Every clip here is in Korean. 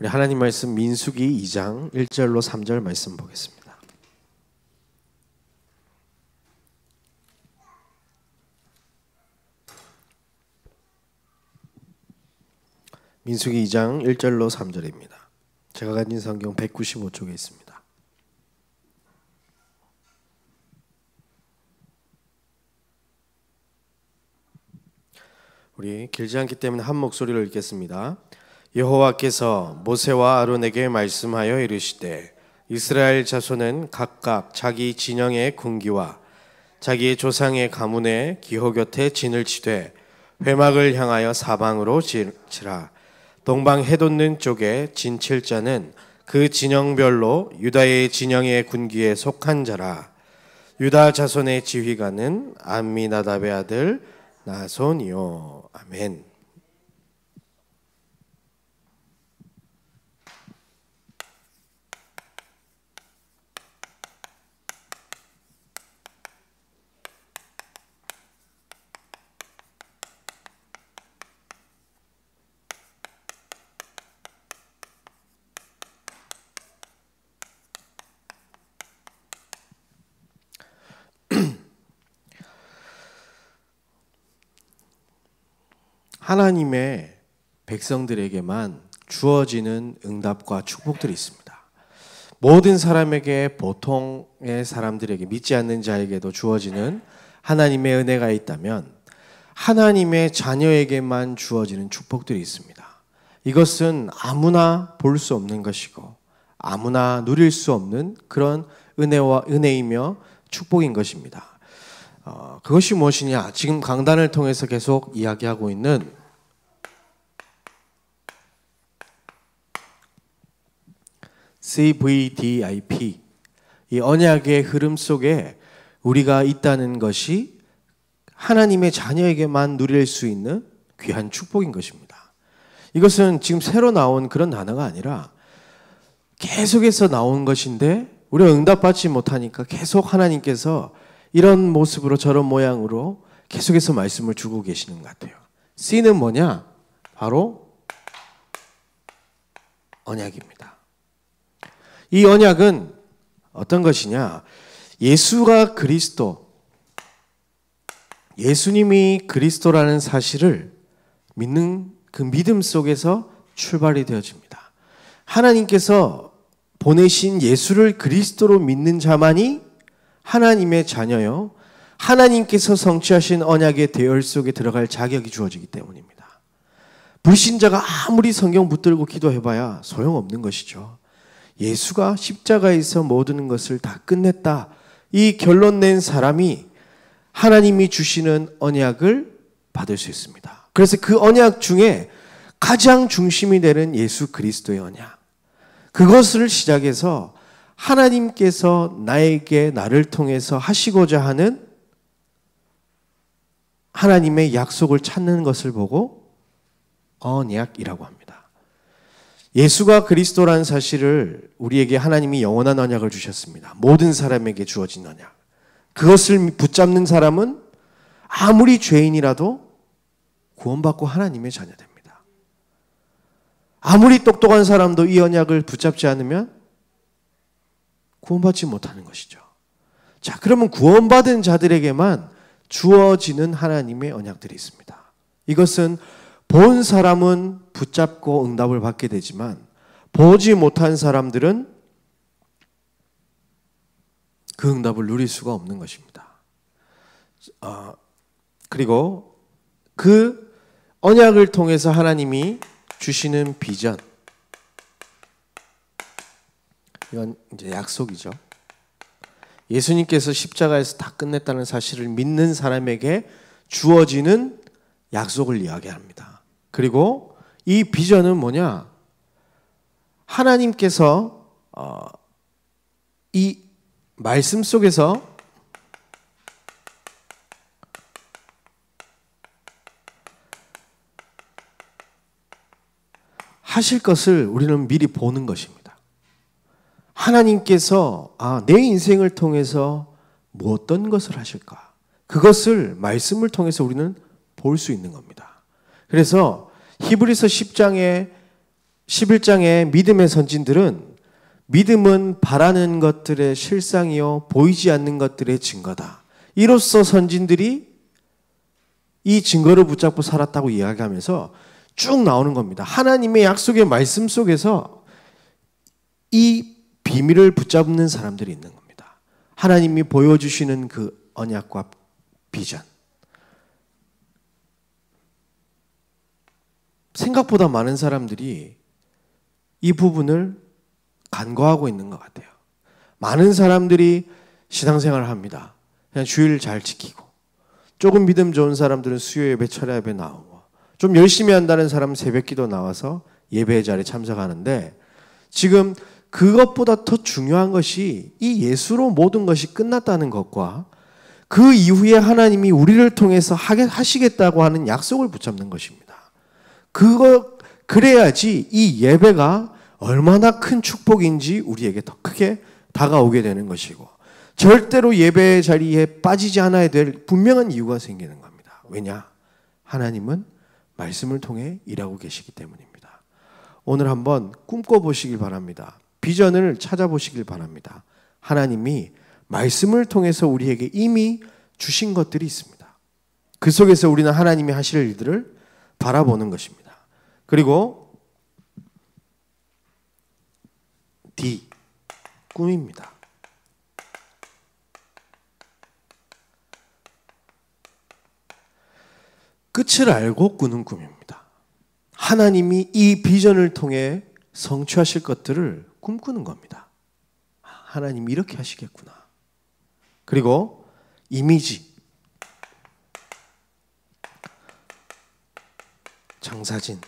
우리 하나님 말씀 민수기 2장 1절로 3절 말씀 보겠습니다. 민수기 2장 1절로 3절입니다. 제가 가진 성경 195쪽에 있습니다. 우리 길지 않기 때문에 한 목소리로 읽겠습니다. 여호와께서 모세와 아론에게 말씀하여 이르시되 이스라엘 자손은 각각 자기 진영의 군기와 자기의 조상의 가문의 기호 곁에 진을 치되 회막을 향하여 사방으로 치라. 동방 해돋는 쪽에 진 칠 자는 그 진영별로 유다의 진영의 군기에 속한 자라. 유다 자손의 지휘관은 암미나답의 아들 나손이요. 아멘. 하나님의 백성들에게만 주어지는 응답과 축복들이 있습니다. 모든 사람에게, 보통의 사람들에게, 믿지 않는 자에게도 주어지는 하나님의 은혜가 있다면 하나님의 자녀에게만 주어지는 축복들이 있습니다. 이것은 아무나 볼 수 없는 것이고 아무나 누릴 수 없는 그런 은혜이며 축복인 것입니다. 그것이 무엇이냐? 지금 강단을 통해서 계속 이야기하고 있는 CVDIP, 이 언약의 흐름 속에 우리가 있다는 것이 하나님의 자녀에게만 누릴 수 있는 귀한 축복인 것입니다. 이것은 지금 새로 나온 그런 단어가 아니라 계속해서 나온 것인데 우리가 응답받지 못하니까 계속 하나님께서 이런 모습으로 저런 모양으로 계속해서 말씀을 주고 계시는 것 같아요. C는 뭐냐? 바로 언약입니다. 이 언약은 어떤 것이냐? 예수가 그리스도, 예수님이 그리스도라는 사실을 믿는 그 믿음 속에서 출발이 되어집니다. 하나님께서 보내신 예수를 그리스도로 믿는 자만이 하나님의 자녀요, 하나님께서 성취하신 언약의 대열 속에 들어갈 자격이 주어지기 때문입니다. 불신자가 아무리 성경 붙들고 기도해봐야 소용없는 것이죠. 예수가 십자가에서 모든 것을 다 끝냈다, 이 결론 낸 사람이 하나님이 주시는 언약을 받을 수 있습니다. 그래서 그 언약 중에 가장 중심이 되는 예수 그리스도의 언약, 그것을 시작해서 하나님께서 나를 통해서 하시고자 하는 하나님의 약속을 찾는 것을 보고 언약이라고 합니다. 예수가 그리스도라는 사실을 우리에게 하나님이 영원한 언약을 주셨습니다. 모든 사람에게 주어진 언약. 그것을 붙잡는 사람은 아무리 죄인이라도 구원받고 하나님의 자녀 됩니다. 아무리 똑똑한 사람도 이 언약을 붙잡지 않으면 구원받지 못하는 것이죠. 자, 그러면 구원받은 자들에게만 주어지는 하나님의 언약들이 있습니다. 이것은 본 사람은 붙잡고 응답을 받게 되지만 보지 못한 사람들은 그 응답을 누릴 수가 없는 것입니다. 그리고 그 언약을 통해서 하나님이 주시는 비전, 이건 이제 약속이죠. 예수님께서 십자가에서 다 끝냈다는 사실을 믿는 사람에게 주어지는 약속을 이야기합니다. 그리고 이 비전은 뭐냐? 하나님께서 이 말씀 속에서 하실 것을 우리는 미리 보는 것입니다. 하나님께서 내 인생을 통해서 어떤 것을 하실까? 그것을 말씀을 통해서 우리는 볼 수 있는 겁니다. 그래서 히브리서 10장에 11장의 믿음의 선진들은 믿음은 바라는 것들의 실상이요 보이지 않는 것들의 증거다. 이로써 선진들이 이 증거를 붙잡고 살았다고 이야기하면서 쭉 나오는 겁니다. 하나님의 약속의 말씀 속에서 이 비밀을 붙잡는 사람들이 있는 겁니다. 하나님이 보여주시는 그 언약과 비전. 생각보다 많은 사람들이 이 부분을 간과하고 있는 것 같아요. 많은 사람들이 신앙생활을 합니다. 그냥 주일 잘 지키고, 조금 믿음 좋은 사람들은 수요 예배, 철야 예배 나오고, 좀 열심히 한다는 사람은 새벽 기도 나와서 예배 자리에 참석하는데, 지금 그것보다 더 중요한 것이 이 예수로 모든 것이 끝났다는 것과 그 이후에 하나님이 우리를 통해서 하시겠다고 하는 약속을 붙잡는 것입니다. 그래야지 이 예배가 얼마나 큰 축복인지 우리에게 더 크게 다가오게 되는 것이고, 절대로 예배 자리에 빠지지 않아야 될 분명한 이유가 생기는 겁니다. 왜냐? 하나님은 말씀을 통해 일하고 계시기 때문입니다. 오늘 한번 꿈꿔보시길 바랍니다. 비전을 찾아보시길 바랍니다. 하나님이 말씀을 통해서 우리에게 이미 주신 것들이 있습니다. 그 속에서 우리는 하나님이 하실 일들을 바라보는 것입니다. 그리고 D, 꿈입니다. 끝을 알고 꾸는 꿈입니다. 하나님이 이 비전을 통해 성취하실 것들을 꿈꾸는 겁니다. 하나님이 이렇게 하시겠구나. 그리고 이미지, 정사진.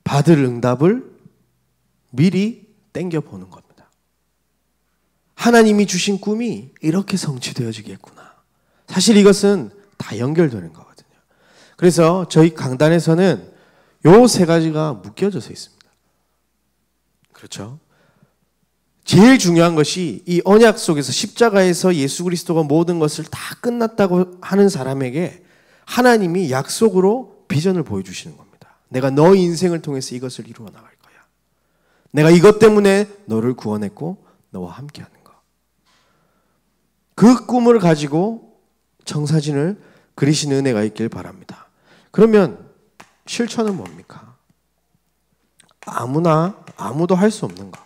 받을 응답을 미리 땡겨보는 겁니다. 하나님이 주신 꿈이 이렇게 성취되어지겠구나. 사실 이것은 다 연결되는 거거든요. 그래서 저희 강단에서는 요 세 가지가 묶여져서 있습니다. 그렇죠? 제일 중요한 것이 이 언약 속에서 십자가에서 예수 그리스도가 모든 것을 다 끝났다고 하는 사람에게 하나님이 약속으로 비전을 보여주시는 겁니다. 내가 너 인생을 통해서 이것을 이루어 나갈 거야. 내가 이것 때문에 너를 구원했고 너와 함께하는 거. 그 꿈을 가지고 청사진을 그리시는 은혜가 있길 바랍니다. 그러면 실천은 뭡니까? 아무도 할 수 없는 거.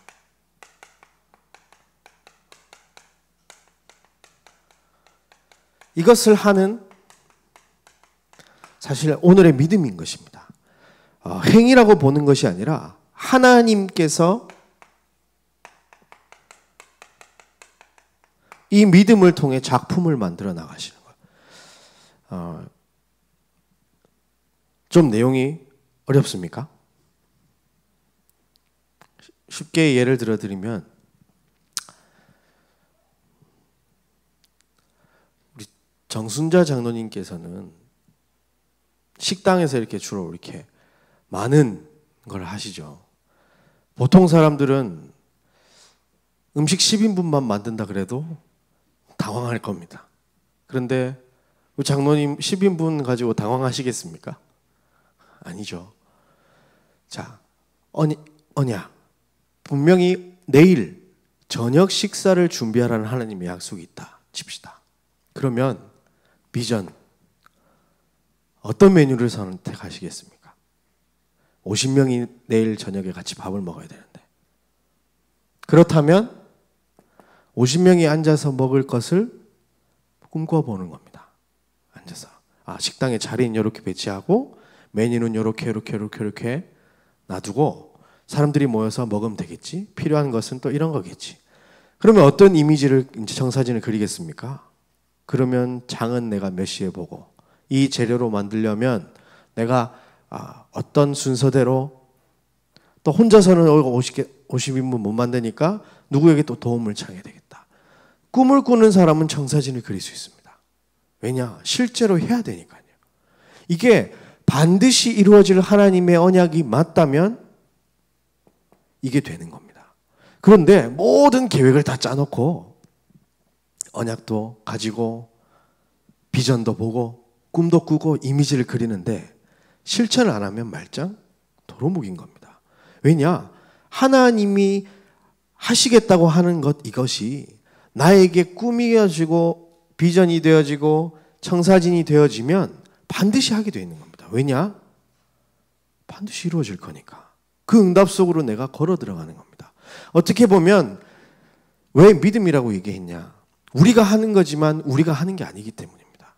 이것을 하는 사실 오늘의 믿음인 것입니다. 행위라고 보는 것이 아니라 하나님께서 이 믿음을 통해 작품을 만들어 나가시는 거예요. 좀 내용이 어렵습니까? 쉽게 예를 들어드리면 우리 정순자 장로님께서는 식당에서 이렇게 주로 이렇게 많은 걸 하시죠. 보통 사람들은 음식 10인분만 만든다 그래도 당황할 겁니다. 그런데 우리 장로님 10인분 가지고 당황하시겠습니까? 아니죠. 자, 언약. 분명히 내일 저녁 식사를 준비하라는 하나님의 약속이 있다 칩시다. 그러면 비전, 어떤 메뉴를 선택하시겠습니까? 50명이 내일 저녁에 같이 밥을 먹어야 되는데, 그렇다면 50명이 앉아서 먹을 것을 꿈꿔보는 겁니다. 앉아서 식당에 자리는 이렇게 배치하고 메뉴는 이렇게 놔두고 사람들이 모여서 먹으면 되겠지. 필요한 것은 또 이런 거겠지. 그러면 어떤 이미지를 이제 청사진을 그리겠습니까? 그러면 장은 내가 몇 시에 보고, 이 재료로 만들려면 내가 어떤 순서대로, 또 혼자서는 50인분 못 만드니까 누구에게 또 도움을 청해야 되겠다. 꿈을 꾸는 사람은 청사진을 그릴 수 있습니다. 왜냐? 실제로 해야 되니까요. 이게 반드시 이루어질 하나님의 언약이 맞다면 이게 되는 겁니다. 그런데 모든 계획을 다 짜놓고 언약도 가지고 비전도 보고 꿈도 꾸고 이미지를 그리는데 실천을 안 하면 말짱 도루묵인 겁니다. 왜냐? 하나님이 하시겠다고 하는 것 이것이 나에게 꿈이 되어지고 비전이 되어지고 청사진이 되어지면 반드시 하게 되어 있는 겁니다. 왜냐? 반드시 이루어질 거니까. 그 응답 속으로 내가 걸어 들어가는 겁니다. 어떻게 보면 왜 믿음이라고 얘기했냐? 우리가 하는 거지만 우리가 하는 게 아니기 때문입니다.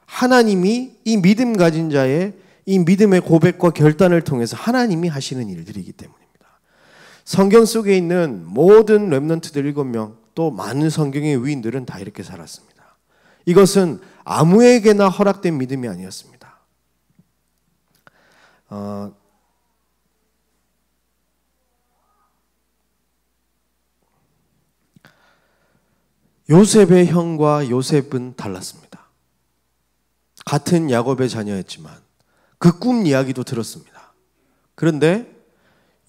하나님이 이 믿음 가진 자의 이 믿음의 고백과 결단을 통해서 하나님이 하시는 일들이기 때문입니다. 성경 속에 있는 모든 렘넌트들 7명 또 많은 성경의 위인들은 다 이렇게 살았습니다. 이것은 아무에게나 허락된 믿음이 아니었습니다. 요셉의 형과 요셉은 달랐습니다. 같은 야곱의 자녀였지만 그 꿈 이야기도 들었습니다. 그런데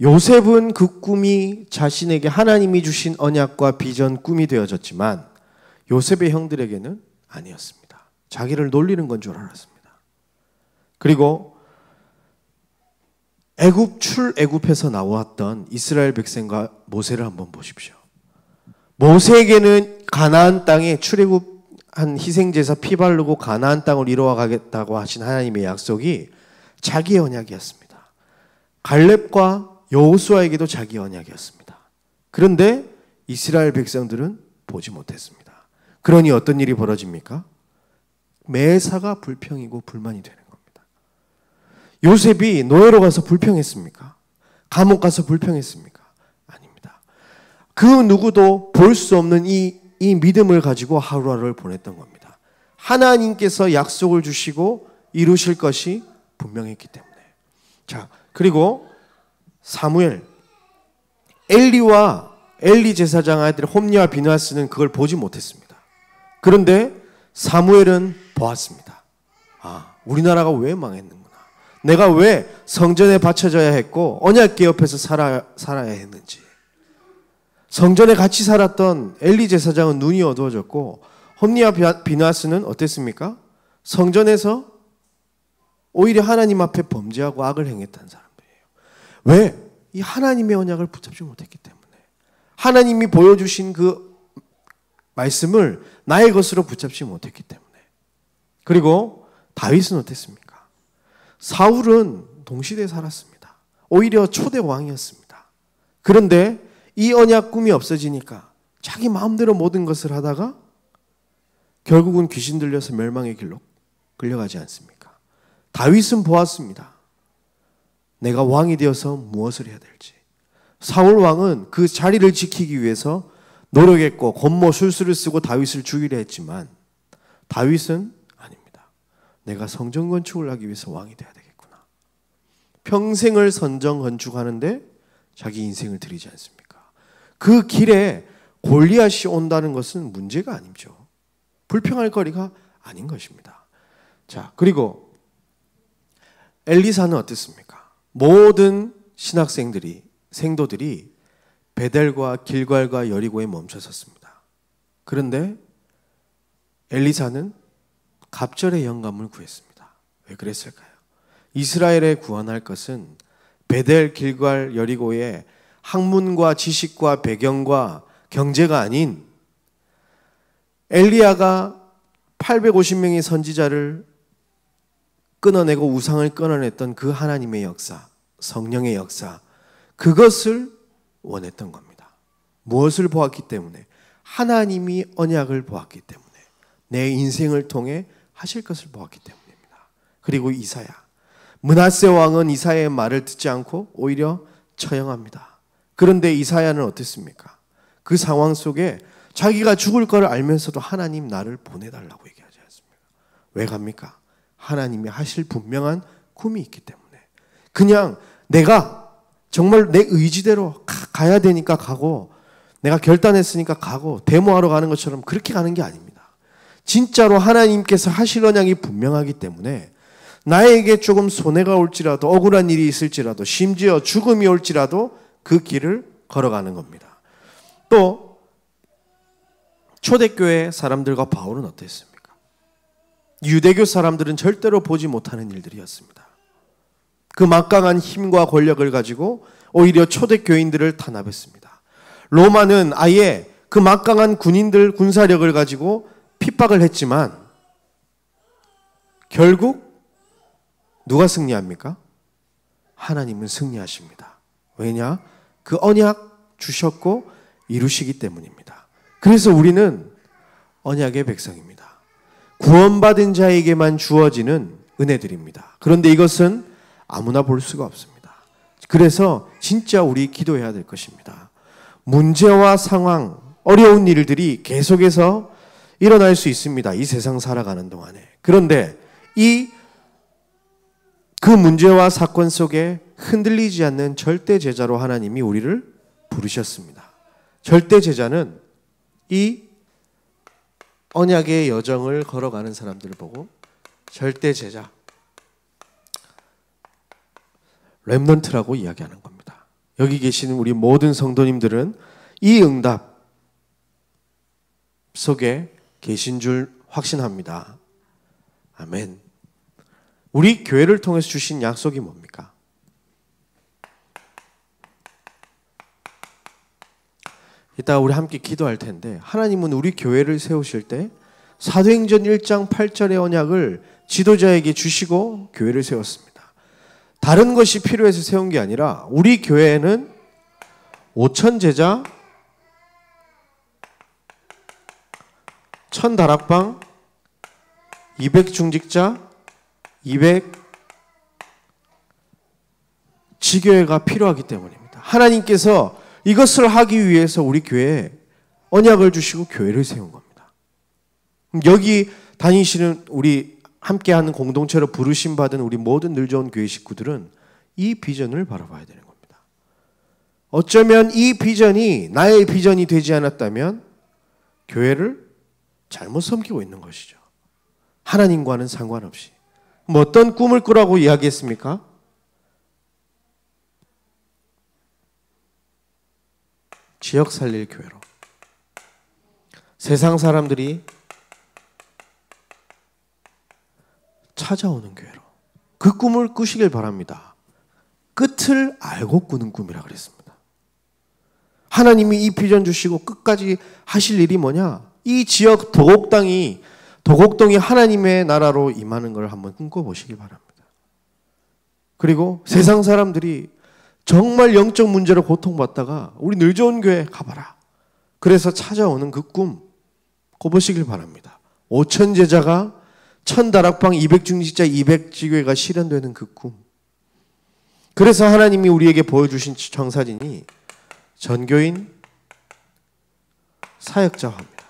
요셉은 그 꿈이 자신에게 하나님이 주신 언약과 비전, 꿈이 되어졌지만 요셉의 형들에게는 아니었습니다. 자기를 놀리는 건 줄 알았습니다. 그리고 출애굽에서 나왔던 이스라엘 백성과 모세를 한번 보십시오. 모세에게는 가나안 땅에 출애굽한 희생제사 피 바르고 가나안 땅을 이루어 가겠다고 하신 하나님의 약속이 자기의 언약이었습니다. 갈렙과 여호수아에게도 자기의 언약이었습니다. 그런데 이스라엘 백성들은 보지 못했습니다. 그러니 어떤 일이 벌어집니까? 매사가 불평이고 불만이 되는 겁니다. 요셉이 노예로 가서 불평했습니까? 감옥 가서 불평했습니까? 아닙니다. 그 누구도 볼 수 없는 이 믿음을 가지고 하루하루를 보냈던 겁니다. 하나님께서 약속을 주시고 이루실 것이 분명했기 때문에. 자, 그리고 사무엘, 엘리 제사장 아들 홈리와 비느하스는 그걸 보지 못했습니다. 그런데 사무엘은 보았습니다. 아, 우리나라가 왜 망했는구나. 내가 왜 성전에 바쳐져야 했고 언약궤 옆에서 살아야 했는지. 성전에 같이 살았던 엘리 제사장은 눈이 어두워졌고 홈리와 비느하스는 어땠습니까? 성전에서 오히려 하나님 앞에 범죄하고 악을 행했다는 사람들이에요. 왜? 이 하나님의 언약을 붙잡지 못했기 때문에. 하나님이 보여주신 그 말씀을 나의 것으로 붙잡지 못했기 때문에. 그리고 다윗은 어땠습니까? 사울은 동시대에 살았습니다. 오히려 초대 왕이었습니다. 그런데 이 언약 꿈이 없어지니까 자기 마음대로 모든 것을 하다가 결국은 귀신 들려서 멸망의 길로 끌려가지 않습니까? 다윗은 보았습니다. 내가 왕이 되어서 무엇을 해야 될지. 사울 왕은 그 자리를 지키기 위해서 노력했고 권모 술수를 쓰고 다윗을 죽이려 했지만 다윗은 아닙니다. 내가 성전 건축을 하기 위해서 왕이 돼야 되겠구나. 평생을 선전 건축하는데 자기 인생을 들이지 않습니까? 그 길에 골리앗이 온다는 것은 문제가 아니죠. 불평할 거리가 아닌 것입니다. 자, 그리고 엘리사는 어땠습니까? 모든 생도들이 베델과 길갈과 여리고에 멈춰섰습니다. 그런데 엘리사는 갑절의 영감을 구했습니다. 왜 그랬을까요? 이스라엘에 구원할 것은 베델, 길갈, 여리고의 학문과 지식과 배경과 경제가 아닌 엘리야가 850명의 선지자를 끊어내고 우상을 끊어냈던 그 하나님의 역사, 성령의 역사, 그것을 원했던 겁니다. 무엇을 보았기 때문에? 하나님이 언약을 보았기 때문에, 내 인생을 통해 하실 것을 보았기 때문입니다. 그리고 이사야, 므낫세 왕은 이사야의 말을 듣지 않고 오히려 처형합니다. 그런데 이사야는 어땠습니까? 그 상황 속에 자기가 죽을 걸 알면서도 하나님 나를 보내달라고 얘기하지 않습니까? 왜 갑니까? 하나님이 하실 분명한 꿈이 있기 때문에. 그냥 내가 정말 내 의지대로 가야 되니까 가고, 내가 결단했으니까 가고 데모하러 가는 것처럼 그렇게 가는 게 아닙니다. 진짜로 하나님께서 하실 언약이 분명하기 때문에 나에게 조금 손해가 올지라도, 억울한 일이 있을지라도, 심지어 죽음이 올지라도 그 길을 걸어가는 겁니다. 또 초대교회 사람들과 바울은 어땠습니까? 유대교 사람들은 절대로 보지 못하는 일들이었습니다. 그 막강한 힘과 권력을 가지고 오히려 초대교인들을 탄압했습니다. 로마는 아예 그 막강한 군인들 군사력을 가지고 핍박을 했지만 결국 누가 승리합니까? 하나님은 승리하십니다. 왜냐? 그 언약 주셨고 이루시기 때문입니다. 그래서 우리는 언약의 백성입니다. 구원받은 자에게만 주어지는 은혜들입니다. 그런데 이것은 아무나 볼 수가 없습니다. 그래서 진짜 우리 기도해야 될 것입니다. 문제와 상황, 어려운 일들이 계속해서 일어날 수 있습니다. 이 세상 살아가는 동안에. 그런데 그 문제와 사건 속에 흔들리지 않는 절대 제자로 하나님이 우리를 부르셨습니다. 절대 제자는 이 언약의 여정을 걸어가는 사람들을 보고 절대 제자, 렘넌트라고 이야기하는 겁니다. 여기 계시는 우리 모든 성도님들은 이 응답 속에 계신 줄 확신합니다. 아멘. 우리 교회를 통해서 주신 약속이 뭡니까? 이따 우리 함께 기도할 텐데 하나님은 우리 교회를 세우실 때 사도행전 1장 8절의 언약을 지도자에게 주시고 교회를 세웠습니다. 다른 것이 필요해서 세운 게 아니라 우리 교회에는 5,000 제자, 1,000 다락방, 200 중직자, 200 지교회가 필요하기 때문입니다. 하나님께서 이것을 하기 위해서 우리 교회에 언약을 주시고 교회를 세운 겁니다. 여기 다니시는 우리 함께하는 공동체로 부르심 받은 우리 모든 늘 좋은 교회 식구들은 이 비전을 바라봐야 되는 겁니다. 어쩌면 이 비전이 나의 비전이 되지 않았다면 교회를 잘못 섬기고 있는 것이죠. 하나님과는 상관없이. 뭐 어떤 꿈을 꾸라고 이야기했습니까? 지역 살릴 교회로. 세상 사람들이 찾아오는 교회로. 그 꿈을 꾸시길 바랍니다. 끝을 알고 꾸는 꿈이라 그랬습니다. 하나님이 이 비전 주시고 끝까지 하실 일이 뭐냐? 이 지역 도곡동이 하나님의 나라로 임하는 걸 한번 꿈꿔보시기 바랍니다. 그리고 세상 사람들이 정말 영적 문제로 고통받다가 우리 늘 좋은 교회 가봐라. 그래서 찾아오는 그 꿈 꿔보시길 바랍니다. 5,000 제자가 1,000 다락방 200 중직자 200 지교회가 실현되는 그 꿈. 그래서 하나님이 우리에게 보여주신 청사진이 전교인 사역자화입니다.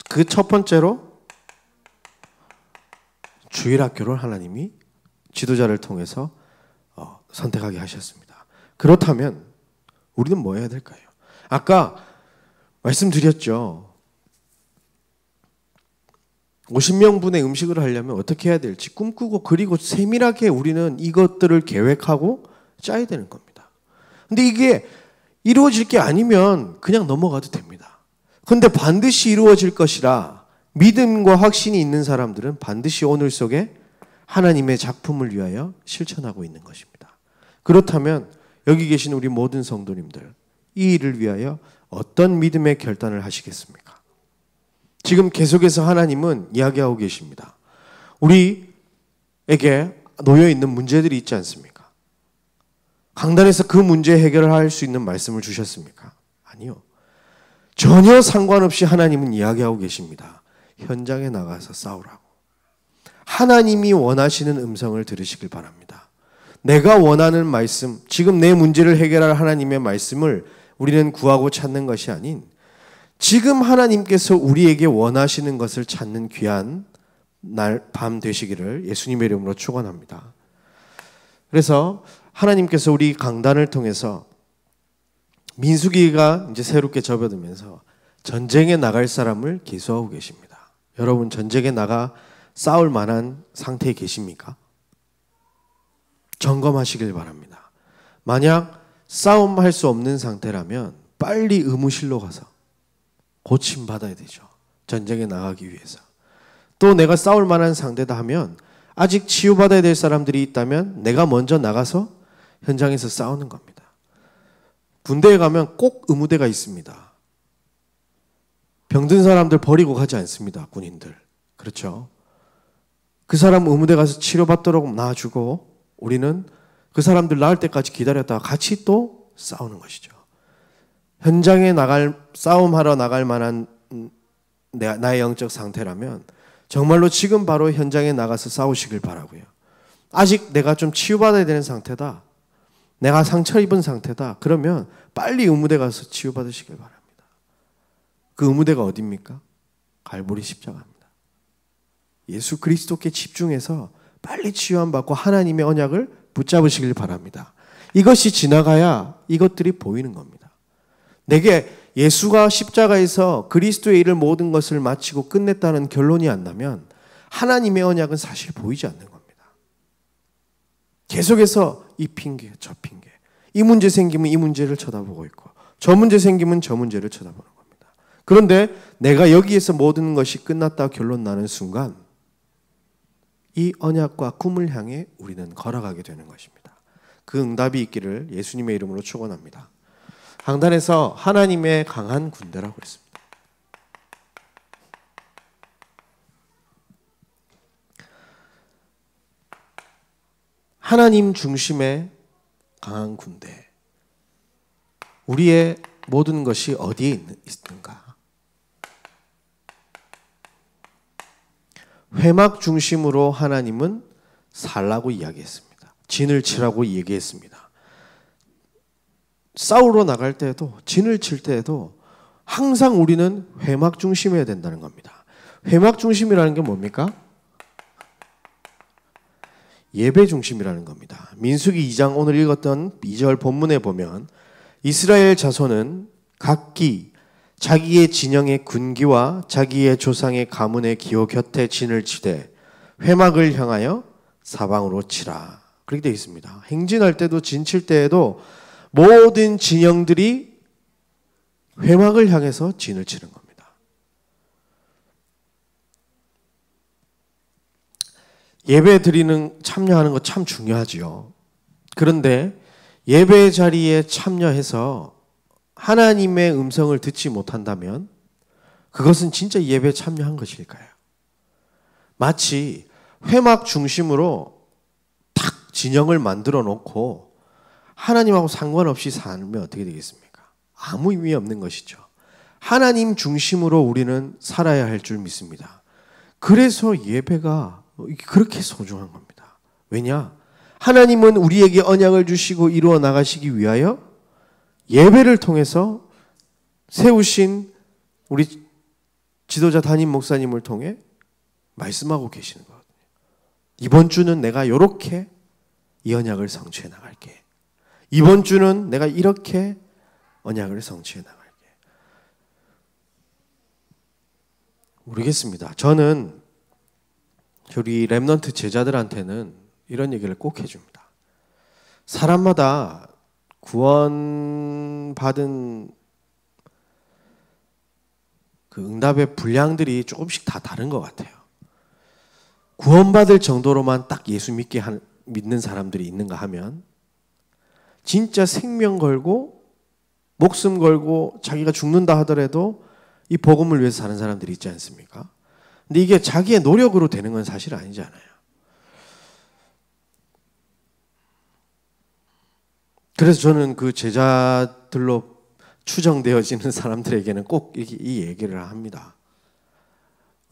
그 첫 번째로 주일학교를 하나님이 지도자를 통해서 선택하게 하셨습니다. 그렇다면 우리는 뭐 해야 될까요? 아까 말씀드렸죠. 50명분의 음식을 하려면 어떻게 해야 될지 꿈꾸고 그리고 세밀하게 우리는 이것들을 계획하고 짜야 되는 겁니다. 근데 이게 이루어질 게 아니면 그냥 넘어가도 됩니다. 근데 반드시 이루어질 것이라 믿음과 확신이 있는 사람들은 반드시 오늘 속에 하나님의 작품을 위하여 실천하고 있는 것입니다. 그렇다면 여기 계신 우리 모든 성도님들, 이 일을 위하여 어떤 믿음의 결단을 하시겠습니까? 지금 계속해서 하나님은 이야기하고 계십니다. 우리에게 놓여있는 문제들이 있지 않습니까? 강단에서 그 문제 해결을 할 수 있는 말씀을 주셨습니까? 아니요. 전혀 상관없이 하나님은 이야기하고 계십니다. 현장에 나가서 싸우라고. 하나님이 원하시는 음성을 들으시길 바랍니다. 내가 원하는 말씀, 지금 내 문제를 해결할 하나님의 말씀을 우리는 구하고 찾는 것이 아닌 지금 하나님께서 우리에게 원하시는 것을 찾는 귀한 날, 밤 되시기를 예수님의 이름으로 축원합니다. 그래서 하나님께서 우리 강단을 통해서 민수기가 이제 새롭게 접어들면서 전쟁에 나갈 사람을 계수하고 계십니다. 여러분 전쟁에 나가 싸울 만한 상태에 계십니까? 점검하시길 바랍니다. 만약 싸움할 수 없는 상태라면 빨리 의무실로 가서 고침받아야 되죠. 전쟁에 나가기 위해서. 또 내가 싸울 만한 상대다 하면 아직 치유받아야 될 사람들이 있다면 내가 먼저 나가서 현장에서 싸우는 겁니다. 군대에 가면 꼭 의무대가 있습니다. 병든 사람들 버리고 가지 않습니다. 군인들. 그렇죠? 그 사람 의무대 가서 치료받도록 놔주고 우리는 그 사람들 나을 때까지 기다렸다가 같이 또 싸우는 것이죠. 현장에 싸움하러 나갈 만한 나의 영적 상태라면 정말로 지금 바로 현장에 나가서 싸우시길 바라고요. 아직 내가 좀 치유받아야 되는 상태다. 내가 상처 입은 상태다. 그러면 빨리 의무대 가서 치유받으시길 바랍니다. 그 의무대가 어디입니까? 갈보리 십자가입니다. 예수 그리스도께 집중해서 빨리 치유함 받고 하나님의 언약을 붙잡으시길 바랍니다. 이것이 지나가야 이것들이 보이는 겁니다. 내게 예수가 십자가에서 그리스도의 일을 모든 것을 마치고 끝냈다는 결론이 안 나면 하나님의 언약은 사실 보이지 않는 겁니다. 계속해서 이 핑계, 저 핑계. 이 문제 생기면 이 문제를 쳐다보고 있고 저 문제 생기면 저 문제를 쳐다보는 겁니다. 그런데 내가 여기에서 모든 것이 끝났다 결론 나는 순간 이 언약과 꿈을 향해 우리는 걸어가게 되는 것입니다. 그 응답이 있기를 예수님의 이름으로 축원합니다. 강단에서 하나님의 강한 군대라고 했습니다. 하나님 중심의 강한 군대. 우리의 모든 것이 어디에 있는가? 회막 중심으로 하나님은 살라고 이야기했습니다. 진을 치라고 얘기했습니다. 싸우러 나갈 때에도 진을 칠 때에도 항상 우리는 회막 중심이어야 된다는 겁니다. 회막 중심이라는 게 뭡니까? 예배 중심이라는 겁니다. 민수기 2장 오늘 읽었던 2절 본문에 보면 이스라엘 자손은 각기 자기의 진영의 군기와 자기의 조상의 가문의 기호 곁에 진을 치되 회막을 향하여 사방으로 치라. 그렇게 되어 있습니다. 행진할 때도 진 칠 때에도 모든 진영들이 회막을 향해서 진을 치는 겁니다. 예배 드리는 참여하는 거 참 중요하지요. 그런데 예배 자리에 참여해서 하나님의 음성을 듣지 못한다면 그것은 진짜 예배에 참여한 것일까요? 마치 회막 중심으로 탁 진영을 만들어 놓고 하나님하고 상관없이 살면 어떻게 되겠습니까? 아무 의미 없는 것이죠. 하나님 중심으로 우리는 살아야 할 줄 믿습니다. 그래서 예배가 그렇게 소중한 겁니다. 왜냐? 하나님은 우리에게 언약을 주시고 이루어 나가시기 위하여 예배를 통해서 세우신 우리 지도자 담임 목사님을 통해 말씀하고 계시는 거거든요. 이번 주는 내가 이렇게 이 언약을 성취해 나갈게. 이번 주는 내가 이렇게 언약을 성취해 나갈게. 모르겠습니다. 저는 우리 렘넌트 제자들한테는 이런 얘기를 꼭 해줍니다. 사람마다 구원받은 그 응답의 분량들이 조금씩 다 다른 것 같아요. 구원받을 정도로만 딱 예수 믿는 사람들이 있는가 하면 진짜 생명 걸고 목숨 걸고 자기가 죽는다 하더라도 이 복음을 위해서 사는 사람들이 있지 않습니까? 근데 이게 자기의 노력으로 되는 건 사실 아니잖아요. 그래서 저는 그 제자들로 추정되어지는 사람들에게는 꼭 이 얘기를 합니다.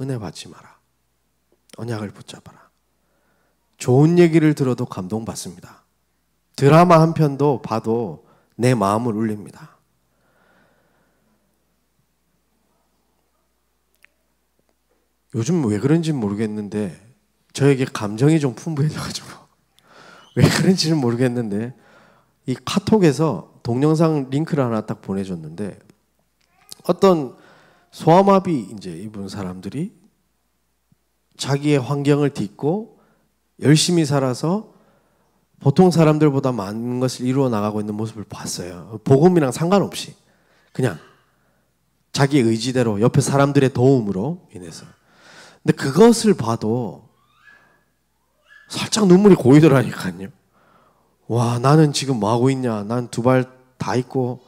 은혜 받지 마라. 언약을 붙잡아라. 좋은 얘기를 들어도 감동받습니다. 드라마 한 편도 봐도 내 마음을 울립니다. 요즘 왜 그런지 모르겠는데 저에게 감정이 좀 풍부해져가지고 왜 그런지는 모르겠는데 이 카톡에서 동영상 링크를 하나 딱 보내줬는데 어떤 소아마비 이제 입은 사람들이 자기의 환경을 딛고 열심히 살아서 보통 사람들보다 많은 것을 이루어 나가고 있는 모습을 봤어요. 복음이랑 상관없이 그냥 자기 의지대로 옆에 사람들의 도움으로 인해서. 근데 그것을 봐도 살짝 눈물이 고이더라니까요. 와, 나는 지금 뭐 하고 있냐? 난 두 발 다 있고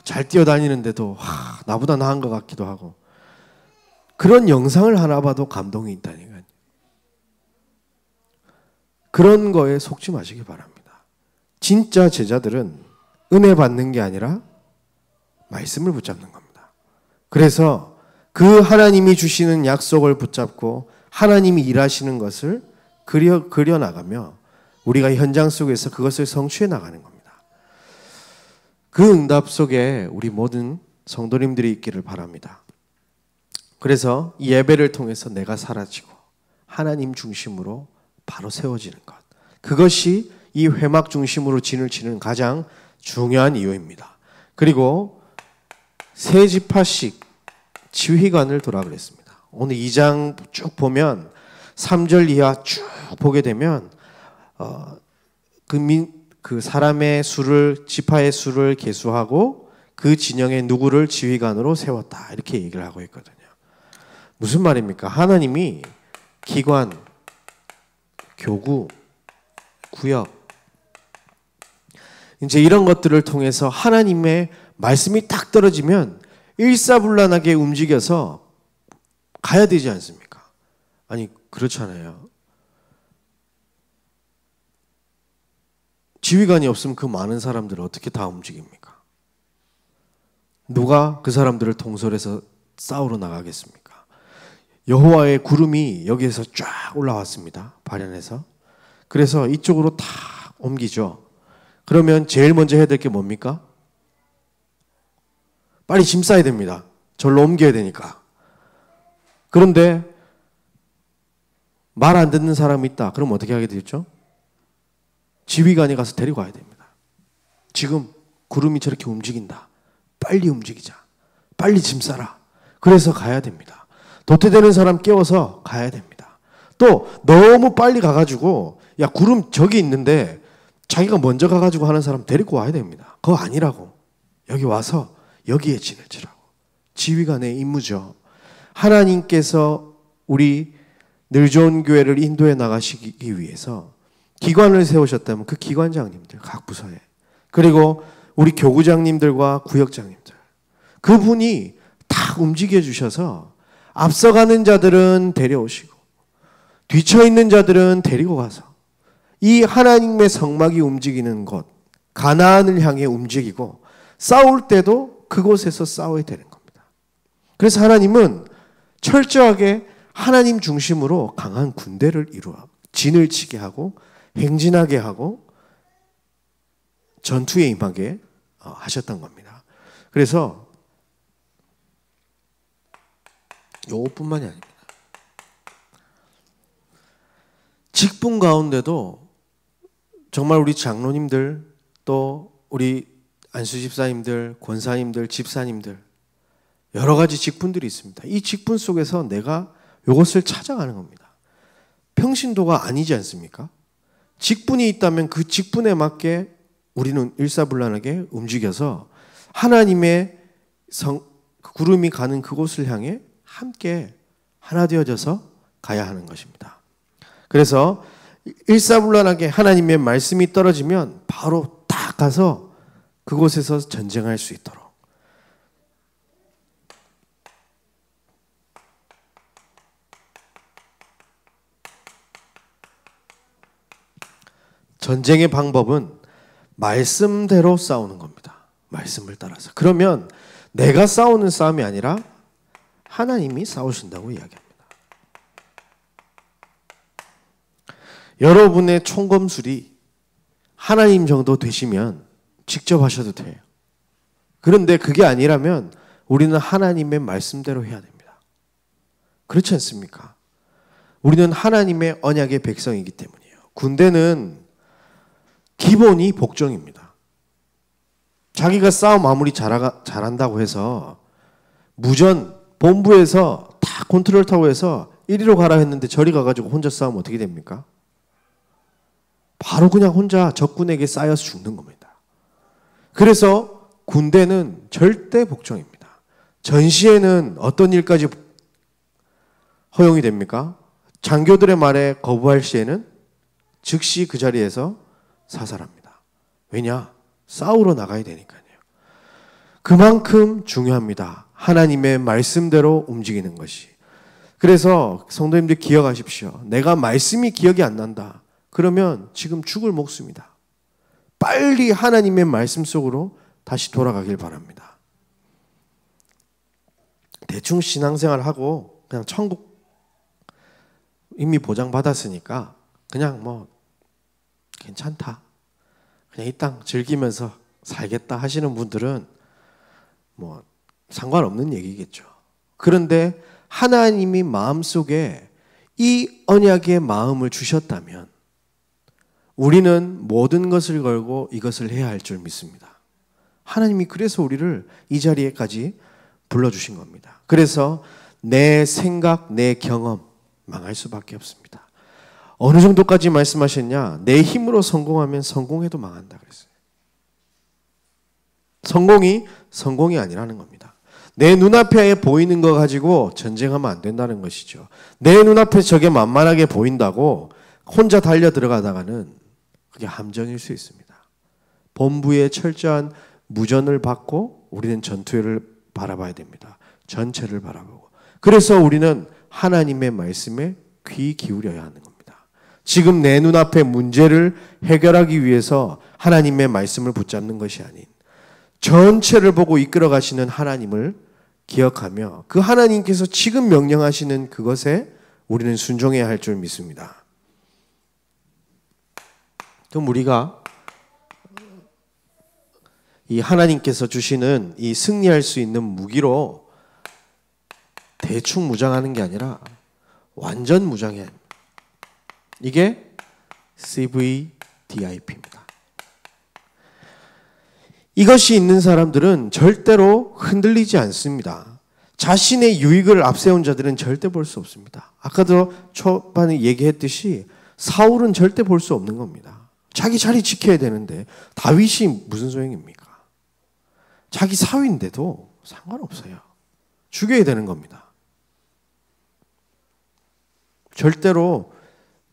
잘 뛰어다니는데도 나보다 나은 것 같기도 하고. 그런 영상을 하나 봐도 감동이 있다니까요. 그런 거에 속지 마시기 바랍니다. 진짜 제자들은 은혜 받는 게 아니라 말씀을 붙잡는 겁니다. 그래서 그 하나님이 주시는 약속을 붙잡고 하나님이 일하시는 것을 그려나가며 우리가 현장 속에서 그것을 성취해 나가는 겁니다. 그 응답 속에 우리 모든 성도님들이 있기를 바랍니다. 그래서 이 예배를 통해서 내가 사라지고 하나님 중심으로 바로 세워지는 것. 그것이 이 회막 중심으로 진을 치는 가장 중요한 이유입니다. 그리고 세 지파씩 지휘관을 두라 그랬습니다. 오늘 2장 쭉 보면 3절 이하 쭉 보게 되면 그 사람의 수를 지파의 수를 계수하고 그 진영의 누구를 지휘관으로 세웠다 이렇게 얘기를 하고 있거든요. 무슨 말입니까? 하나님이 기관, 교구, 구역 이제 이런 것들을 통해서 하나님의 말씀이 딱 떨어지면 일사불란하게 움직여서 가야 되지 않습니까? 아니 그렇잖아요. 지휘관이 없으면 그 많은 사람들을 어떻게 다 움직입니까? 누가 그 사람들을 통솔해서 싸우러 나가겠습니까? 여호와의 구름이 여기에서 쫙 올라왔습니다. 발현해서. 그래서 이쪽으로 다 옮기죠. 그러면 제일 먼저 해야 될 게 뭡니까? 빨리 짐 싸야 됩니다. 절로 옮겨야 되니까. 그런데 말 안 듣는 사람이 있다. 그럼 어떻게 하게 되죠? 지휘관이 가서 데리고 와야 됩니다. 지금 구름이 저렇게 움직인다. 빨리 움직이자. 빨리 짐 싸라. 그래서 가야 됩니다. 도태되는 사람 깨워서 가야 됩니다. 또 너무 빨리 가가지고 야 구름 저기 있는데 자기가 먼저 가가지고 하는 사람 데리고 와야 됩니다. 그거 아니라고. 여기 와서 여기에 진을 치라고. 지휘관의 임무죠. 하나님께서 우리 늘 좋은 교회를 인도해 나가시기 위해서 기관을 세우셨다면 그 기관장님들 각 부서에 그리고 우리 교구장님들과 구역장님들 그분이 다 움직여 주셔서 앞서가는 자들은 데려오시고 뒤쳐 있는 자들은 데리고 가서 이 하나님의 성막이 움직이는 곳 가나안을 향해 움직이고 싸울 때도 그곳에서 싸워야 되는 겁니다. 그래서 하나님은 철저하게 하나님 중심으로 강한 군대를 이루어 진을 치게 하고 행진하게 하고 전투에 임하게 하셨던 겁니다. 그래서 요것뿐만이 아닙니다. 직분 가운데도 정말 우리 장로님들 또 우리 안수 집사님들, 권사님들, 집사님들 여러 가지 직분들이 있습니다. 이 직분 속에서 내가 이것을 찾아가는 겁니다. 평신도가 아니지 않습니까? 직분이 있다면 그 직분에 맞게 우리는 일사불란하게 움직여서 하나님의 구름이 가는 그곳을 향해 함께 하나 되어져서 가야 하는 것입니다. 그래서 일사불란하게 하나님의 말씀이 떨어지면 바로 딱 가서 그곳에서 전쟁할 수 있도록 전쟁의 방법은 말씀대로 싸우는 겁니다. 말씀을 따라서. 그러면 내가 싸우는 싸움이 아니라 하나님이 싸우신다고 이야기합니다. 여러분의 총검술이 하나님 정도 되시면 직접 하셔도 돼요. 그런데 그게 아니라면 우리는 하나님의 말씀대로 해야 됩니다. 그렇지 않습니까? 우리는 하나님의 언약의 백성이기 때문이에요. 군대는 기본이 복종입니다. 자기가 싸움 아무리 잘한다고 해서 무전 본부에서 다 컨트롤 타고 해서 이리로 가라 했는데 저리 가가지고 혼자 싸우면 어떻게 됩니까? 바로 그냥 혼자 적군에게 쌓여서 죽는 겁니다. 그래서 군대는 절대 복종입니다. 전시에는 어떤 일까지 허용이 됩니까? 장교들의 말에 거부할 시에는 즉시 그 자리에서 사살합니다. 왜냐? 싸우러 나가야 되니까요. 그만큼 중요합니다. 하나님의 말씀대로 움직이는 것이. 그래서 성도님들 기억하십시오. 내가 말씀이 기억이 안 난다. 그러면 지금 죽을 목숨이다. 빨리 하나님의 말씀 속으로 다시 돌아가길 바랍니다. 대충 신앙생활 하고 그냥 천국 이미 보장받았으니까 그냥 뭐 괜찮다. 그냥 이 땅 즐기면서 살겠다 하시는 분들은 뭐 상관없는 얘기겠죠. 그런데 하나님이 마음속에 이 언약의 마음을 주셨다면 우리는 모든 것을 걸고 이것을 해야 할 줄 믿습니다. 하나님이 그래서 우리를 이 자리에까지 불러주신 겁니다. 그래서 내 생각, 내 경험 망할 수밖에 없습니다. 어느 정도까지 말씀하셨냐? 내 힘으로 성공하면 성공해도 망한다 그랬어요. 성공이 아니라는 겁니다. 내 눈앞에 보이는 거 가지고 전쟁하면 안 된다는 것이죠. 내 눈앞에 저게 만만하게 보인다고 혼자 달려 들어가다가는 그게 함정일 수 있습니다. 본부의 철저한 무전을 받고 우리는 전투를 바라봐야 됩니다. 전체를 바라보고. 그래서 우리는 하나님의 말씀에 귀 기울여야 하는 겁니다. 지금 내 눈앞의 문제를 해결하기 위해서 하나님의 말씀을 붙잡는 것이 아닌 전체를 보고 이끌어 가시는 하나님을 기억하며 그 하나님께서 지금 명령하시는 그것에 우리는 순종해야 할 줄 믿습니다. 그럼 우리가 이 하나님께서 주시는 이 승리할 수 있는 무기로 대충 무장하는 게 아니라 완전 무장해야 합니다. 이게 CVDIP입니다. 이것이 있는 사람들은 절대로 흔들리지 않습니다. 자신의 유익을 앞세운 자들은 절대 볼 수 없습니다. 아까도 초반에 얘기했듯이 사울은 절대 볼 수 없는 겁니다. 자기 자리 지켜야 되는데 다윗이 무슨 소용입니까? 자기 사위인데도 상관없어요. 죽여야 되는 겁니다. 절대로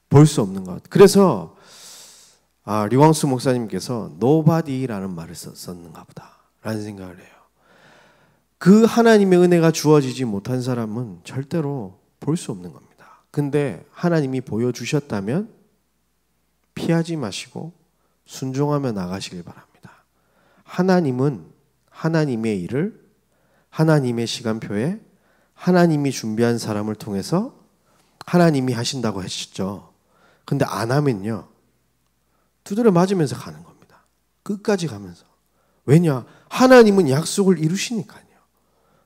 볼 수 없는 것. 그래서 리왕수 목사님께서 nobody라는 말을 썼는가 보다 라는 생각을 해요. 그 하나님의 은혜가 주어지지 못한 사람은 절대로 볼 수 없는 겁니다. 근데 하나님이 보여주셨다면 피하지 마시고 순종하며 나가시길 바랍니다. 하나님은 하나님의 일을 하나님의 시간표에 하나님이 준비한 사람을 통해서 하나님이 하신다고 하셨죠. 근데 안 하면요. 두드려 맞으면서 가는 겁니다. 끝까지 가면서. 왜냐? 하나님은 약속을 이루시니까요.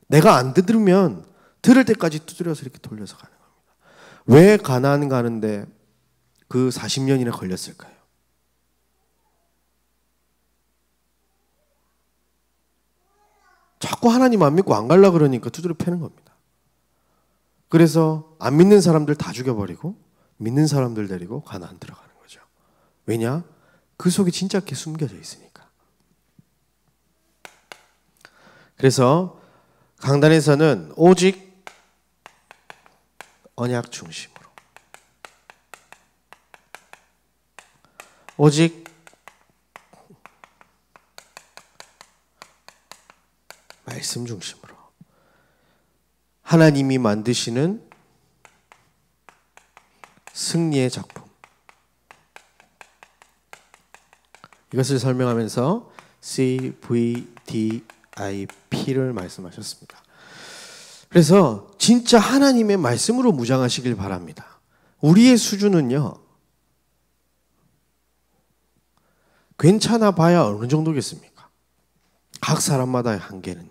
내가 안 들으면 들을 때까지 두드려서 이렇게 돌려서 가는 겁니다. 왜 가나안 가는데 그 40년이나 걸렸을까요? 자꾸 하나님 안 믿고 안 가려고 그러니까 두드려 패는 겁니다. 그래서 안 믿는 사람들 다 죽여버리고 믿는 사람들 데리고 가나안 들어가는 거죠. 왜냐? 그 속에 진짜 게 숨겨져 있으니까. 그래서 강단에서는 오직 언약 중심으로, 오직 말씀 중심으로 하나님이 만드시는 승리의 작품, 이것을 설명하면서 CVDIP를 말씀하셨습니다. 그래서 진짜 하나님의 말씀으로 무장하시길 바랍니다. 우리의 수준은요, 괜찮아 봐야 어느 정도겠습니까? 각 사람마다의 한계는요.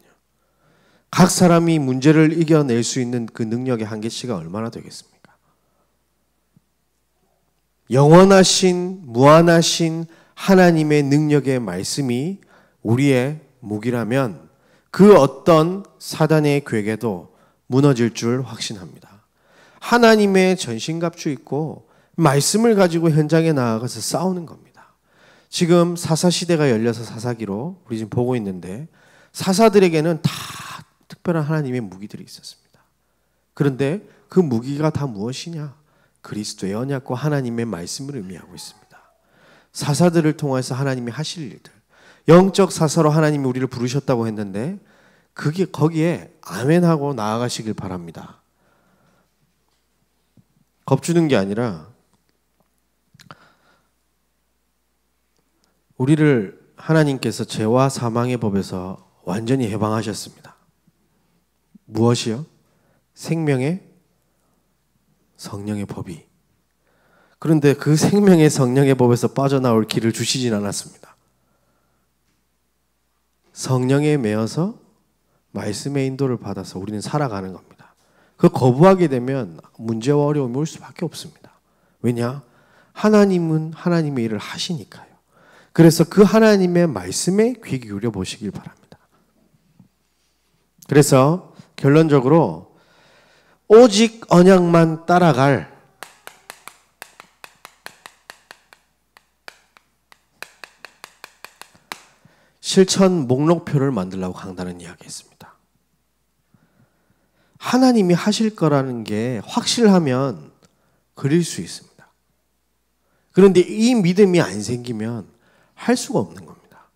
각 사람이 문제를 이겨낼 수 있는 그 능력의 한계치가 얼마나 되겠습니까? 영원하신, 무한하신 하나님의 능력의 말씀이 우리의 무기라면 그 어떤 사단의 괴계도 무너질 줄 확신합니다. 하나님의 전신갑주 입고 말씀을 가지고 현장에 나아가서 싸우는 겁니다. 지금 사사시대가 열려서 사사기로 우리 지금 보고 있는데 사사들에게는 다 특별한 하나님의 무기들이 있었습니다. 그런데 그 무기가 다 무엇이냐? 그리스도의 언약과 하나님의 말씀을 의미하고 있습니다. 사사들을 통해서 하나님이 하실 일들, 영적 사사로 하나님이 우리를 부르셨다고 했는데 그게 거기에 아멘하고 나아가시길 바랍니다. 겁주는 게 아니라 우리를 하나님께서 죄와 사망의 법에서 완전히 해방하셨습니다. 무엇이요? 생명의 성령의 법이. 그런데 그 생명의 성령의 법에서 빠져나올 길을 주시진 않았습니다. 성령에 매여서 말씀의 인도를 받아서 우리는 살아가는 겁니다. 그 거부하게 되면 문제와 어려움이 올 수밖에 없습니다. 왜냐? 하나님은 하나님의 일을 하시니까요. 그래서 그 하나님의 말씀에 귀 기울여 보시길 바랍니다. 그래서 결론적으로 오직 언약만 따라갈 실천 목록표를 만들라고 강단은 이야기했습니다. 하나님이 하실 거라는 게 확실하면 그릴 수 있습니다. 그런데 이 믿음이 안 생기면 할 수가 없는 겁니다.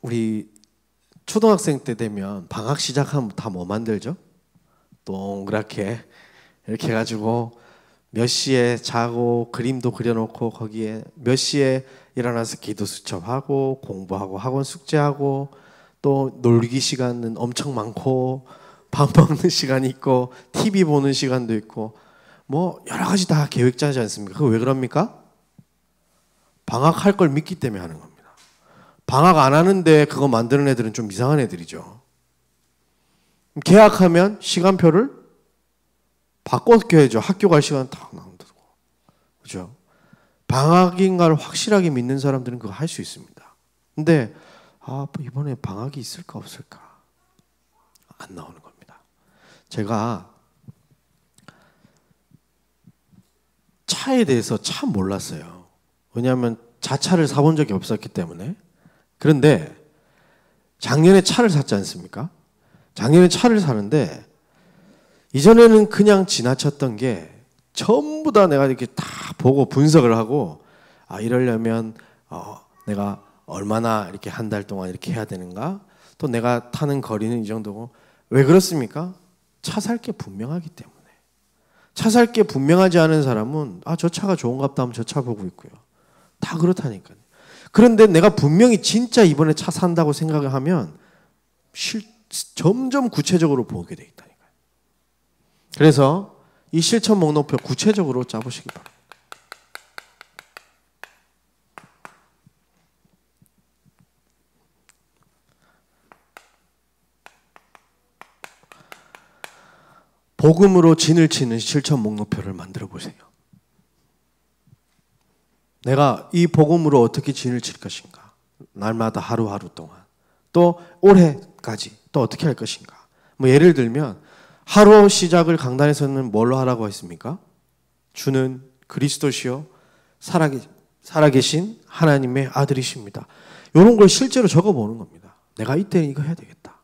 우리 초등학생 때 되면 방학 시작하면 다 뭐 만들죠? 동그랗게 이렇게 해가지고 몇 시에 자고 그림도 그려놓고 거기에 몇 시에 일어나서 기도 수첩하고 공부하고 학원 숙제하고 또 놀기 시간은 엄청 많고 밥 먹는 시간이 있고 TV 보는 시간도 있고 뭐 여러 가지 다 계획 짜지 않습니까? 그거 왜 그럽니까? 방학할 걸 믿기 때문에 하는 겁니다. 방학 안 하는데 그거 만드는 애들은 좀 이상한 애들이죠. 계약하면 시간표를 바꿔 껴야죠. 학교 갈 시간 딱 나온다고. 그죠? 방학인가를 확실하게 믿는 사람들은 그거 할 수 있습니다. 근데 이번에 방학이 있을까 없을까? 안 나오는 겁니다. 제가 차에 대해서 참 몰랐어요. 왜냐하면 자차를 사본 적이 없었기 때문에. 그런데 작년에 차를 샀지 않습니까? 작년에 차를 사는데 이전에는 그냥 지나쳤던 게 전부 다 내가 이렇게 다 보고 분석을 하고 이러려면 내가 얼마나 이렇게 한 달 동안 이렇게 해야 되는가? 또 내가 타는 거리는 이 정도고. 왜 그렇습니까? 차 살 게 분명하기 때문에. 차 살 게 분명하지 않은 사람은 저 차가 좋은갑다 하면 저 차 보고 있고요. 다 그렇다니까요. 그런데 내가 분명히 진짜 이번에 차 산다고 생각을 하면 점점 구체적으로 보게 돼 있다니까요. 그래서 이 실천 목록표 구체적으로 짜보시기 바랍니다. 복음으로 진을 치는 실천 목록표를 만들어 보세요. 내가 이 복음으로 어떻게 진을 칠 것인가? 날마다 하루하루 동안. 또 올해까지 또 어떻게 할 것인가? 뭐 예를 들면 하루 시작을 강단에서는 뭘로 하라고 했습니까? 주는 그리스도시요 살아계신 하나님의 아들이십니다. 이런 걸 실제로 적어보는 겁니다. 내가 이때는 이거 해야 되겠다.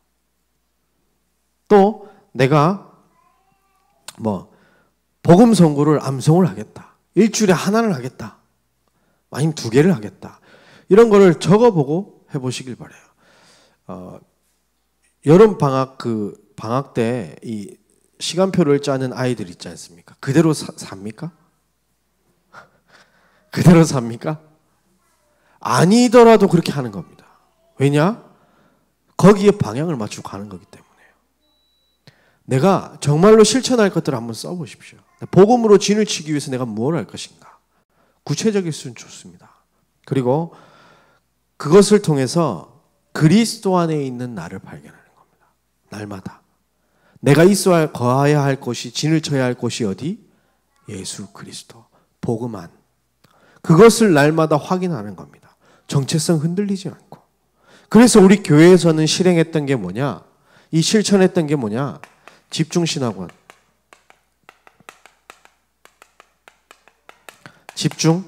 또 내가 복음 선고를 암송을 하겠다. 일주일에 하나를 하겠다. 아니면 2개를 하겠다. 이런 거를 적어보고 해보시길 바라요. 여름 방학 방학 때 이 시간표를 짜는 아이들 있지 않습니까? 그대로 삽니까? 그대로 삽니까? 아니더라도 그렇게 하는 겁니다. 왜냐? 거기에 방향을 맞추고 가는 거기 때문에요. 내가 정말로 실천할 것들을 한번 써보십시오. 복음으로 진을 치기 위해서 내가 뭘 할 것인가? 구체적일수는 좋습니다. 그리고 그것을 통해서 그리스도 안에 있는 나를 발견하는 겁니다. 날마다. 내가 거해야 할 곳이, 진을 쳐야 할 곳이 어디? 예수 그리스도, 복음 안. 그것을 날마다 확인하는 겁니다. 정체성 흔들리지 않고. 그래서 우리 교회에서는 실행했던 게 뭐냐? 이 실천했던 게 뭐냐? 집중신학원. 집중,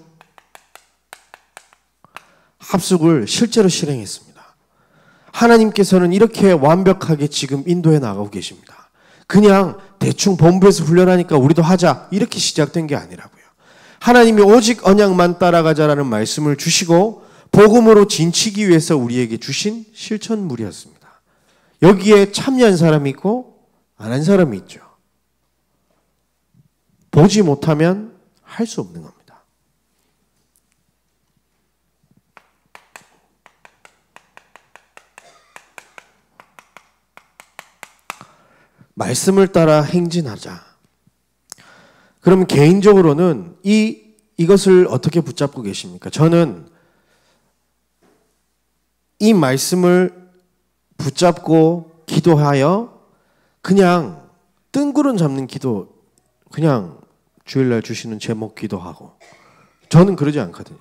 합숙을 실제로 실행했습니다. 하나님께서는 이렇게 완벽하게 지금 인도해 나가고 계십니다. 그냥 대충 본부에서 훈련하니까 우리도 하자 이렇게 시작된 게 아니라고요. 하나님이 오직 언약만 따라가자라는 말씀을 주시고 복음으로 진치기 위해서 우리에게 주신 실천물이었습니다. 여기에 참여한 사람이 있고 안 한 사람이 있죠. 보지 못하면 할 수 없는 겁니다. 말씀을 따라 행진하자. 그럼 개인적으로는 이것을 어떻게 붙잡고 계십니까? 저는 이 말씀을 붙잡고 기도하여 그냥 뜬구름 잡는 기도, 그냥 주일날 주시는 제목 기도하고, 저는 그러지 않거든요.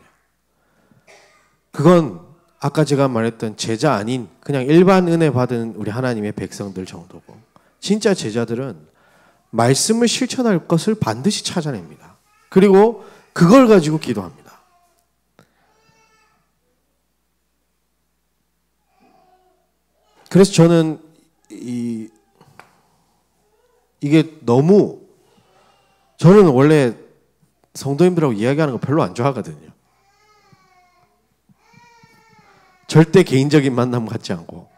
그건 아까 제가 말했던 제자 아닌 그냥 일반 은혜 받은 우리 하나님의 백성들 정도고, 진짜 제자들은 말씀을 실천할 것을 반드시 찾아냅니다. 그리고 그걸 가지고 기도합니다. 그래서 저는 이게 너무, 저는 원래 성도님들하고 이야기하는 거 별로 안 좋아하거든요. 절대 개인적인 만남 같지 않고.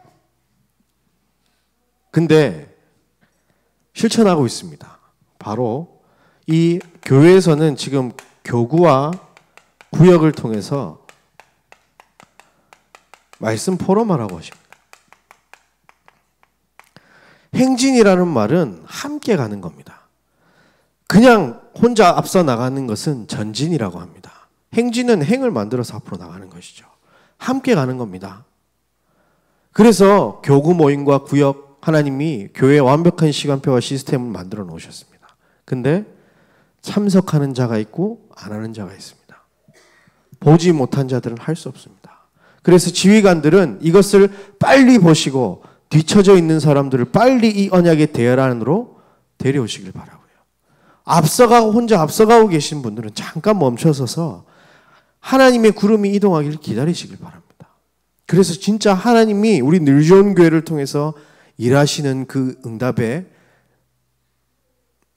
근데 실천하고 있습니다. 바로 이 교회에서는 지금 교구와 구역을 통해서 말씀 포럼을 하고 있습니다. 행진이라는 말은 함께 가는 겁니다. 그냥 혼자 앞서 나가는 것은 전진이라고 합니다. 행진은 행을 만들어서 앞으로 나가는 것이죠. 함께 가는 겁니다. 그래서 교구 모임과 구역, 하나님이 교회에 완벽한 시간표와 시스템을 만들어 놓으셨습니다. 근데 참석하는 자가 있고 안 하는 자가 있습니다. 보지 못한 자들은 할 수 없습니다. 그래서 지휘관들은 이것을 빨리 보시고 뒤처져 있는 사람들을 빨리 이 언약의 대열안으로 데려오시길 바라고요. 혼자 앞서가고 계신 분들은 잠깐 멈춰서서 하나님의 구름이 이동하기를 기다리시길 바랍니다. 그래서 진짜 하나님이 우리 늘좋은 교회를 통해서 일하시는 그 응답의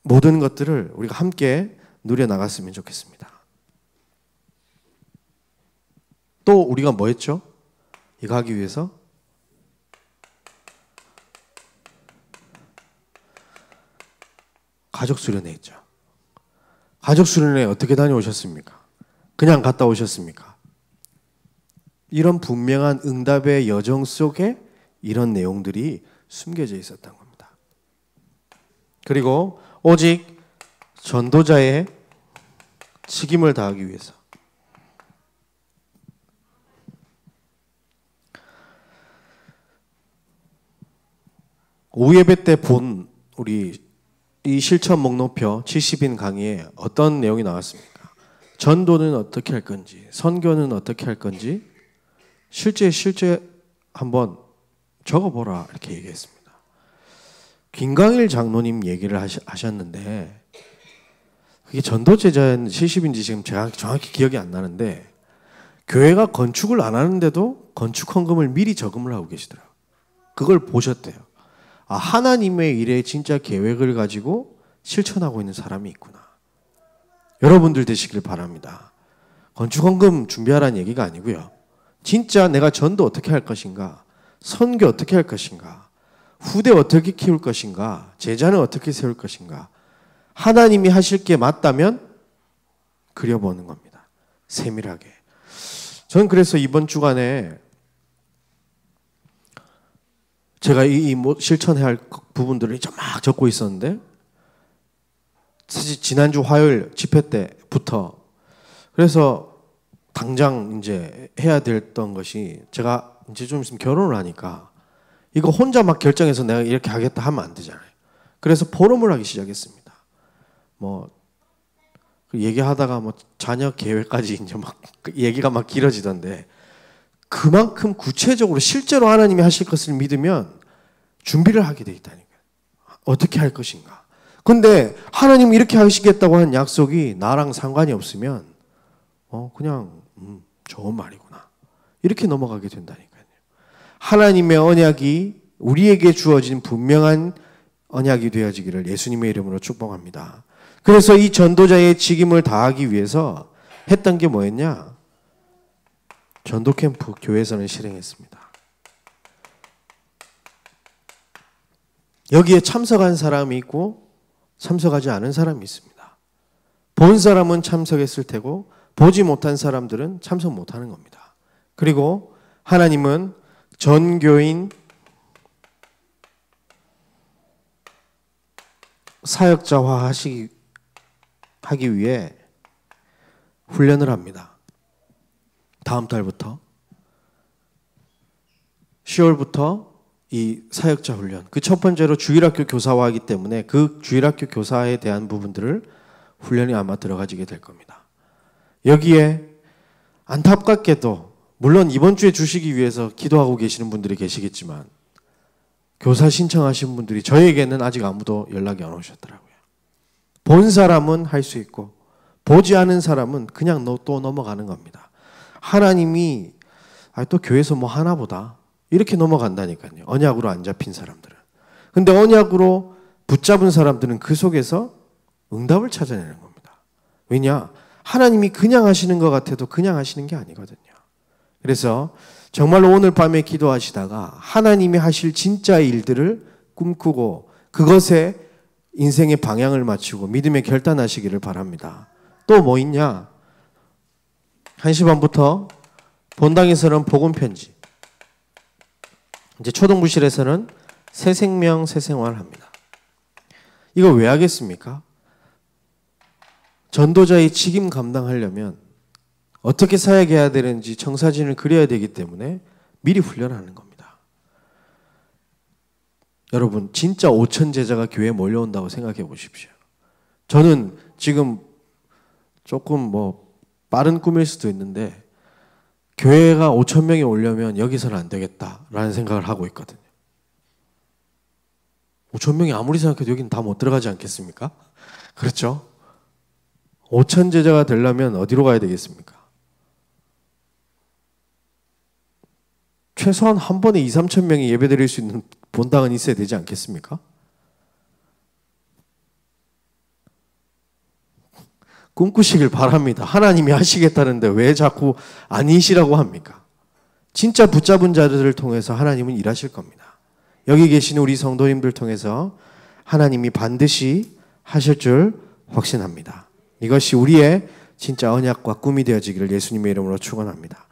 모든 것들을 우리가 함께 누려나갔으면 좋겠습니다. 또 우리가 뭐 했죠? 이거 하기 위해서 가족 수련회 했죠. 가족 수련회 어떻게 다녀오셨습니까? 그냥 갔다 오셨습니까? 이런 분명한 응답의 여정 속에 이런 내용들이 숨겨져 있었던 겁니다. 그리고 오직 전도자의 책임을 다하기 위해서 오예배 때 본 우리 이 실천 목록표 70인 강의에 어떤 내용이 나왔습니까? 전도는 어떻게 할 건지, 선교는 어떻게 할 건지 실제 한번 적어보라 이렇게 얘기했습니다. 김광일 장로님 얘기를 하셨는데 그게 전도제자였는지 70인지 지금 제가 정확히 기억이 안 나는데 교회가 건축을 안 하는데도 건축 헌금을 미리 저금을 하고 계시더라고요. 그걸 보셨대요. 아, 하나님의 일에 진짜 계획을 가지고 실천하고 있는 사람이 있구나. 여러분들 되시길 바랍니다. 건축 헌금 준비하라는 얘기가 아니고요. 진짜 내가 전도 어떻게 할 것인가, 선교 어떻게 할 것인가, 후대 어떻게 키울 것인가, 제자는 어떻게 세울 것인가, 하나님이 하실 게 맞다면 그려보는 겁니다. 세밀하게. 저는 그래서 이번 주간에 제가 실천해야 할 부분들을 막 적고 있었는데 사실 지난주 화요일 집회 때부터 그래서 당장 이제 해야 됐던 것이 제가 이제 좀 있으면 결혼을 하니까 이거 혼자 막 결정해서 내가 이렇게 하겠다 하면 안 되잖아요. 그래서 포럼을 하기 시작했습니다. 뭐 얘기하다가 뭐 자녀 계획까지 이제 막 얘기가 막 길어지던데 그만큼 구체적으로 실제로 하나님이 하실 것을 믿으면 준비를 하게 돼 있다니까요. 어떻게 할 것인가. 근데 하나님이 이렇게 하시겠다고 하는 약속이 나랑 상관이 없으면 그냥 좋은 말이구나. 이렇게 넘어가게 된다니까요. 하나님의 언약이 우리에게 주어진 분명한 언약이 되어지기를 예수님의 이름으로 축복합니다. 그래서 이 전도자의 직임을 다하기 위해서 했던 게 뭐였냐? 전도 캠프 교회에서는 실행했습니다. 여기에 참석한 사람이 있고 참석하지 않은 사람이 있습니다. 본 사람은 참석했을 테고 보지 못한 사람들은 참석 못하는 겁니다. 그리고 하나님은 전교인 사역자화 하기 위해 훈련을 합니다. 다음 달부터 10월부터 이 사역자 훈련, 그 첫 번째로 주일학교 교사화하기 때문에 그 주일학교 교사에 대한 부분들을 훈련이 아마 들어가지게 될 겁니다. 여기에 안타깝게도 물론 이번 주에 주시기 위해서 기도하고 계시는 분들이 계시겠지만 교사 신청하신 분들이 저에게는 아직 아무도 연락이 안 오셨더라고요. 본 사람은 할 수 있고 보지 않은 사람은 그냥 또 넘어가는 겁니다. 하나님이 또 교회에서 뭐 하나 보다 이렇게 넘어간다니까요. 언약으로 안 잡힌 사람들은. 근데 언약으로 붙잡은 사람들은 그 속에서 응답을 찾아내는 겁니다. 왜냐? 하나님이 그냥 하시는 것 같아도 그냥 하시는 게 아니거든요. 그래서 정말로 오늘 밤에 기도하시다가 하나님이 하실 진짜 일들을 꿈꾸고 그것에 인생의 방향을 맞추고 믿음의 결단하시기를 바랍니다. 또 뭐 있냐? 1시 반부터 본당에서는 복음 편지, 이제 초등부실에서는 새 생명 새 생활 합니다. 이거 왜 하겠습니까? 전도자의 직임 감당하려면 어떻게 사역해야 되는지 청사진을 그려야 되기 때문에 미리 훈련하는 겁니다. 여러분 진짜 5천 제자가 교회에 몰려온다고 생각해 보십시오. 저는 지금 조금 빠른 꿈일 수도 있는데 교회가 5천 명이 오려면 여기서는 안 되겠다라는 생각을 하고 있거든요. 5천 명이 아무리 생각해도 여기는 다 못 들어가지 않겠습니까? 그렇죠? 5천 제자가 되려면 어디로 가야 되겠습니까? 최소한 한 번에 2, 3천 명이 예배드릴 수 있는 본당은 있어야 되지 않겠습니까? 꿈꾸시길 바랍니다. 하나님이 하시겠다는데 왜 자꾸 아니시라고 합니까? 진짜 붙잡은 자들을 통해서 하나님은 일하실 겁니다. 여기 계신 우리 성도님들 통해서 하나님이 반드시 하실 줄 확신합니다. 이것이 우리의 진짜 언약과 꿈이 되어지기를 예수님의 이름으로 축원합니다.